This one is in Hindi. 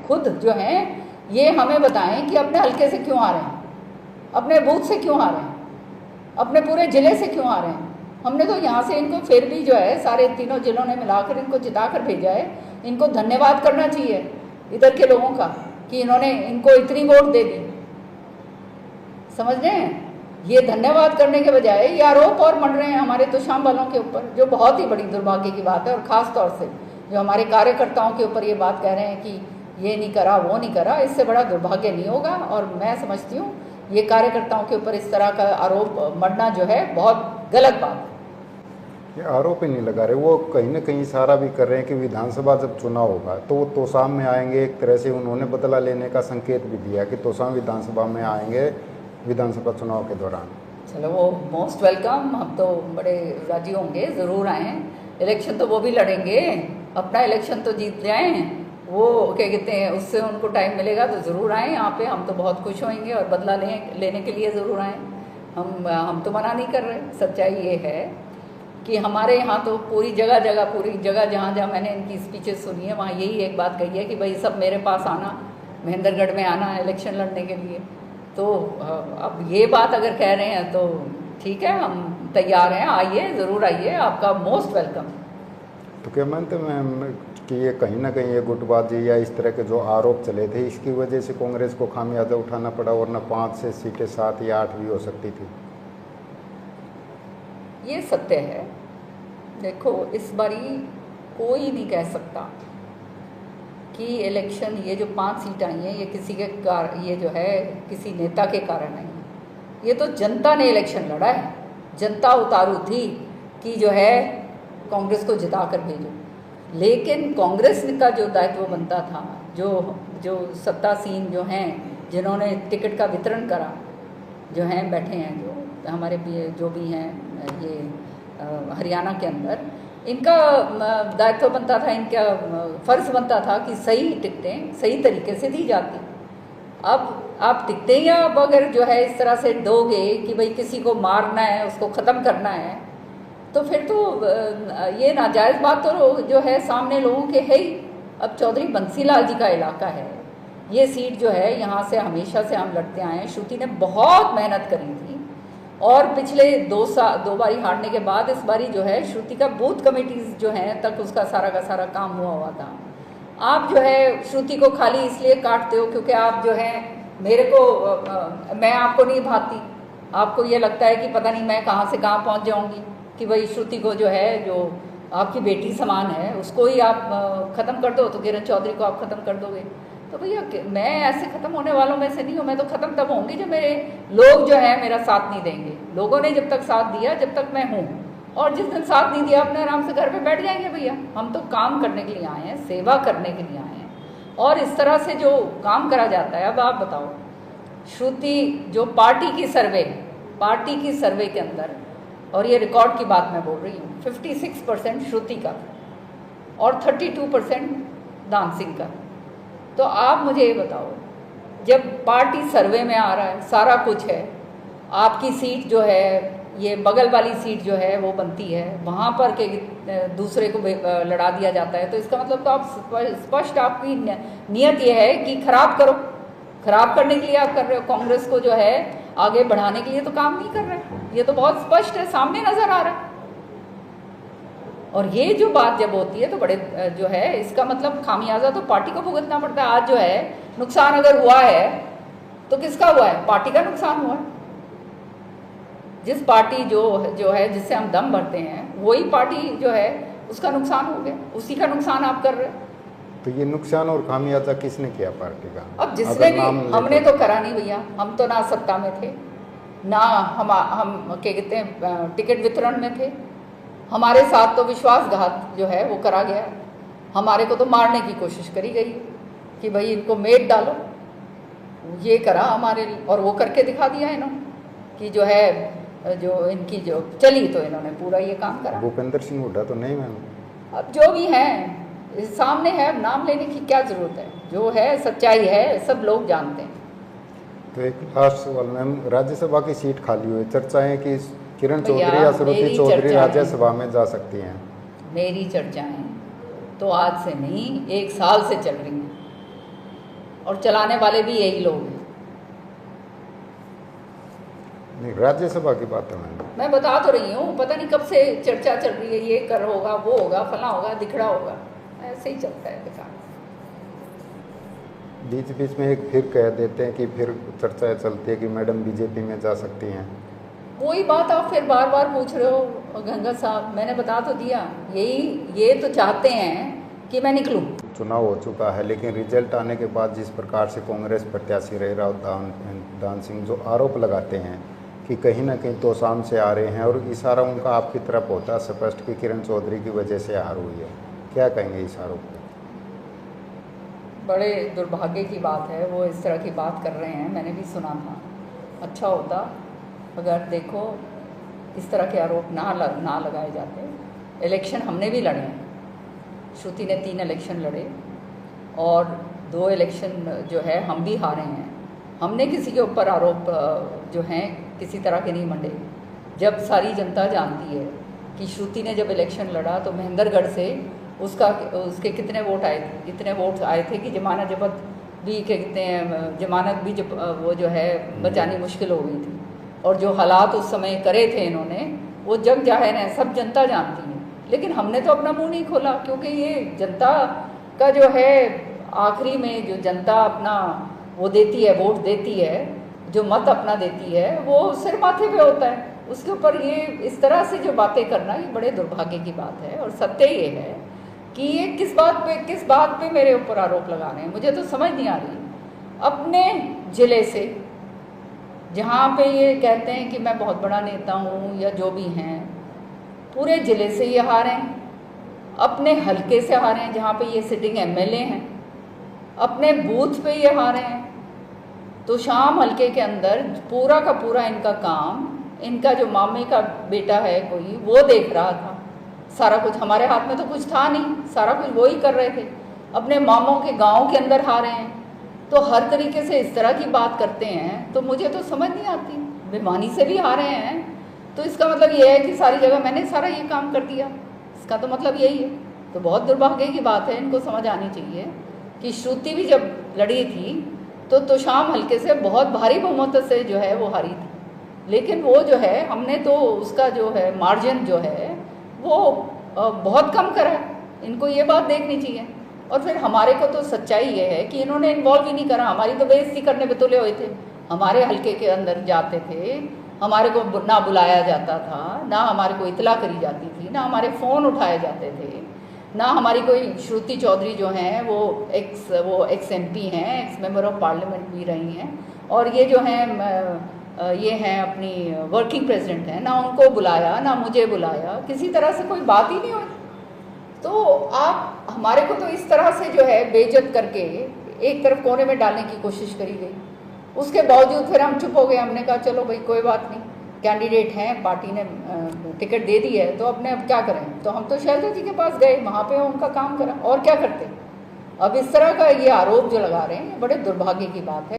खुद जो हैं ये हमें बताएं कि अपने हल्के से क्यों आ रहे हैं, अपने बूथ से क्यों आ रहे हैं, अपने पूरे ज़िले से क्यों आ रहे हैं। हमने तो यहाँ से इनको फिर भी जो है सारे तीनों ज़िलों ने मिलाकर इनको जिता कर भेजा है। इनको धन्यवाद करना चाहिए इधर के लोगों का कि इन्होंने इनको इतनी वोट दे दी। समझ रहे हैं, ये धन्यवाद करने के बजाय ये आरोप और मंड रहे हैं हमारे तोशाम वालों के ऊपर, जो बहुत ही बड़ी दुर्भाग्य की बात है। और ख़ास तौर से जो हमारे कार्यकर्ताओं के ऊपर ये बात कह रहे हैं कि ये नहीं करा वो नहीं करा, इससे बड़ा दुर्भाग्य नहीं होगा। और मैं समझती हूँ ये कार्यकर्ताओं के ऊपर इस तरह का आरोप मढ़ना जो है बहुत गलत बात है। ये आरोप ही नहीं लगा रहे, वो कहीं ना कहीं इशारा भी कर रहे हैं कि विधानसभा जब चुनाव होगा तो वो तोशाम में आएंगे। एक तरह से उन्होंने बदला लेने का संकेत भी दिया कि तोशाम विधानसभा में आएंगे विधानसभा चुनाव के दौरान। चलो वो मोस्ट वेलकम, हम तो बड़े राजी होंगे, ज़रूर आएँ। इलेक्शन तो वो भी लड़ेंगे, अपना इलेक्शन तो जीत जाएँ, वो क्या कहते हैं उससे उनको टाइम मिलेगा तो ज़रूर आएँ यहाँ पे। हम तो बहुत खुश होंगे और बदला लेने के लिए ज़रूर आएँ। हम तो मना नहीं कर रहे। सच्चाई ये है कि हमारे यहाँ तो पूरी जगह जहाँ जहाँ मैंने इनकी स्पीचेस सुनी है वहाँ यही एक बात कही है कि भाई सब मेरे पास आना, महेंद्रगढ़ में आना इलेक्शन लड़ने के लिए। तो अब ये बात अगर कह रहे हैं तो ठीक है, हम तैयार हैं, आइए, ज़रूर आइए, आपका मोस्ट वेलकम। तो क्या मानते हैं कि ये कहीं ना कहीं ये गुटबाजी या इस तरह के जो आरोप चले थे इसकी वजह से कांग्रेस को खामियाजा उठाना पड़ा, वरना 5 से सीटें 7 या 8 भी हो सकती थी? ये सत्य है। देखो इस बारी कोई नहीं कह सकता कि इलेक्शन ये जो 5 सीट आई हैं ये किसी के ये जो है किसी नेता के कारण नहीं है। ये तो जनता ने इलेक्शन लड़ा है। जनता उतारू थी कि जो है कांग्रेस को जिता कर भेजो, लेकिन कांग्रेस का जो दायित्व बनता था, जो सत्तासीन जो हैं जिन्होंने टिकट का वितरण करा, जो हैं बैठे हैं जो हमारे जो भी हैं ये हरियाणा के अंदर, इनका दायित्व बनता था, इनका फ़र्ज़ बनता था कि सही टिकटें सही तरीके से दी जाती। अब आप टिकटें या अब अगर जो है इस तरह से दोगे कि भाई किसी को मारना है, उसको ख़त्म करना है, तो फिर तो ये नाजायज़ बात तो जो है सामने लोगों के है ही। अब चौधरी बंसी लाल जी का इलाका है, ये सीट जो है यहाँ से हमेशा से हम लड़ते आए हैं। श्रुति ने बहुत मेहनत करी थी और पिछले 2 बारी हारने के बाद इस बारी जो है श्रुति का बूथ कमेटीज़ जो हैं तक उसका सारा का सारा काम हुआ था। आप जो है श्रुति को खाली इसलिए काटते हो क्योंकि आप जो है मैं आपको नहीं भाती, आपको ये लगता है कि पता नहीं मैं कहाँ से कहाँ पहुँच जाऊँगी, कि भाई श्रुति को जो है जो आपकी बेटी समान है उसको ही आप ख़त्म कर दो तो किरण चौधरी को आप ख़त्म कर दोगे। तो भैया मैं ऐसे ख़त्म होने वालों में से नहीं हूँ। मैं तो ख़त्म तब होंगी जब मेरे लोग जो है मेरा साथ नहीं देंगे। लोगों ने जब तक साथ दिया जब तक मैं हूँ, और जिस दिन साथ नहीं दिया अपने आराम से घर पे बैठ जाएंगे। भैया हम तो काम करने के लिए आए हैं, सेवा करने के लिए आए हैं, और इस तरह से जो काम करा जाता है। अब आप बताओ, श्रुति जो पार्टी की सर्वे के अंदर, और ये रिकॉर्ड की बात मैं बोल रही हूँ, 56% श्रुति का और 32% दान सिंह का। तो आप मुझे ये बताओ, जब पार्टी सर्वे में आ रहा है, सारा कुछ है, आपकी सीट जो है ये बगल वाली सीट जो है वो बनती है, वहाँ पर के दूसरे को लड़ा दिया जाता है, तो इसका मतलब तो आप स्पष्ट आपकी नियत ये है कि खराब करने के लिए आप कर रहे हो। कांग्रेस को जो है आगे बढ़ाने के लिए तो काम नहीं कर रहे। ये तो बहुत स्पष्ट है, सामने नजर आ रहा है। और ये जो बात जब होती है तो बड़े जो है इसका मतलब खामियाजा तो पार्टी को भुगतना पड़ता है। आज जो है नुकसान अगर हुआ है तो किसका हुआ है? पार्टी का नुकसान हुआ है। जिस पार्टी जो है जिससे हम दम भरते हैं वही पार्टी जो है उसका नुकसान हो गया, उसी का नुकसान आप कर रहे हो। तो ये नुकसान और खामियाजा किसने किया पार्टी का? अब जिसने भी, हमने तो करा नहीं भैया, हम तो ना सत्ता में थे, ना हम क्या कहते हैं टिकट वितरण में थे। हमारे साथ तो विश्वासघात जो है वो करा गया। हमारे को तो मारने की कोशिश करी गई कि भाई इनको मेट डालो, ये करा हमारे, और वो करके दिखा दिया इन्होंने कि जो है जो इनकी जो चली तो इन्होंने पूरा ये काम करा। भूपेंद्र सिंह हुड्डा तो नहीं मैम, अब जो भी हैं सामने है, नाम लेने की क्या ज़रूरत है? जो है सच्चाई है, सब लोग जानते हैं। तो एक लास्ट सवाल मैम, राज्यसभा की सीट खाली हुई, चर्चाएं कि किरण चौधरी या श्रुति चौधरी राज्यसभा में जा सकती हैं। मेरी चर्चाएं तो आज से नहीं 1 साल से चल रही हैं। और चलाने वाले भी यही लोग हैं। नहीं, राज्यसभा की बात है मैं बता तो रही हूँ, पता नहीं कब से चर्चा चल रही है, ये कर होगा, वो होगा, फला होगा, दिखड़ा होगा, ऐसे ही चलता है बेकार। बीच बीच में एक फिर कह देते हैं कि फिर चर्चा चलती है कि मैडम बीजेपी में जा सकती हैं। वही बात आप फिर बार बार पूछ रहे हो गंगा साहब, मैंने बता तो दिया, ये तो चाहते हैं कि मैं निकलूं। चुनाव हो चुका है, लेकिन रिजल्ट आने के बाद जिस प्रकार से कांग्रेस प्रत्याशी रहे राव दान सिंह जो आरोप लगाते हैं कि कहीं ना कहीं तोशाम से आ रहे हैं और इशारा उनका आपकी तरफ होता है स्पष्ट कि किरण चौधरी की वजह से हार हुई है, क्या कहेंगे इस आरोप पर? बड़े दुर्भाग्य की बात है, वो इस तरह की बात कर रहे हैं, मैंने भी सुना था। अच्छा होता अगर देखो इस तरह के आरोप ना लगाए जाते। इलेक्शन हमने भी लड़े हैं, श्रुति ने 3 इलेक्शन लड़े और 2 इलेक्शन जो है हम भी हारे हैं। हमने किसी के ऊपर आरोप जो हैं किसी तरह के नहीं मंडे। जब सारी जनता जानती है कि श्रुति ने जब इलेक्शन लड़ा तो महेंद्रगढ़ से उसके कितने वोट आए थे, इतने वोट आए थे कि जमानत जब्त भी कहते हैं, जमानत भी जब वो जो है बचानी मुश्किल हो गई थी। और जो हालात उस समय करे थे इन्होंने, वो जग जाहिर है, सब जनता जानती है। लेकिन हमने तो अपना मुंह नहीं खोला, क्योंकि ये जनता का जो है आखिरी में जो जनता अपना वो देती है, वोट देती है, जो मत अपना देती है, वो सिर माथे पे होता है। उसके ऊपर ये इस तरह से जो बातें करना, ये बड़े दुर्भाग्य की बात है। और सत्य ये है कि ये किस बात पे मेरे ऊपर आरोप लगा रहे हैं, मुझे तो समझ नहीं आ रही। अपने ज़िले से जहाँ पे ये कहते हैं कि मैं बहुत बड़ा नेता हूँ या जो भी हैं, पूरे ज़िले से ये हारे हैं, अपने हलके से हारे हैं जहाँ पे ये सिटिंग एमएलए हैं, अपने बूथ पे ये हारे हैं। तो शाम हलके के अंदर पूरा का पूरा इनका काम, इनका जो मामे का बेटा है कोई, वो देख रहा था सारा कुछ। हमारे हाथ में तो कुछ था नहीं, सारा कुछ वो ही कर रहे थे। अपने मामों के गांव के अंदर हारे हैं, तो हर तरीके से इस तरह की बात करते हैं, तो मुझे तो समझ नहीं आती। भिवानी से भी हारे हैं, तो इसका मतलब ये है कि सारी जगह मैंने सारा ये काम कर दिया, इसका तो मतलब यही है। तो बहुत दुर्भाग्य की बात है, इनको समझ आनी चाहिए कि श्रुति भी जब लड़ी थी तो तोशाम हल्के से बहुत भारी बहुमत से जो है वो हारी थी, लेकिन वो जो है हमने तो उसका जो है मार्जिन जो है वो बहुत कम करा है। इनको ये बात देखनी चाहिए। और फिर हमारे को तो सच्चाई ये है कि इन्होंने इन्वॉल्व ही नहीं करा, हमारी तो बेइज्जती करने पे तुले हुए थे। हमारे हल्के के अंदर जाते थे, हमारे को ना बुलाया जाता था, ना हमारे को इतला करी जाती थी, ना हमारे फ़ोन उठाए जाते थे, ना हमारी कोई श्रुति चौधरी जो हैं वो एक्स MP हैं, एक्स मेंबर ऑफ पार्लियामेंट भी रही हैं, और ये जो हैं ये हैं अपनी वर्किंग प्रेसिडेंट हैं, ना उनको बुलाया, ना मुझे बुलाया, किसी तरह से कोई बात ही नहीं हुई। तो आप हमारे को तो इस तरह से जो है बेइज्जत करके एक तरफ कोने में डालने की कोशिश करी गई। उसके बावजूद फिर हम चुप हो गए। हमने कहा चलो भाई कोई बात नहीं, कैंडिडेट हैं, पार्टी ने टिकट दे दी है, तो अपने अब क्या करें। तो हम तो शैलजा जी के पास गए, वहाँ पे उनका काम करा, और क्या करते। अब इस तरह का ये आरोप जो लगा रहे हैं, बड़े दुर्भाग्य की बात है।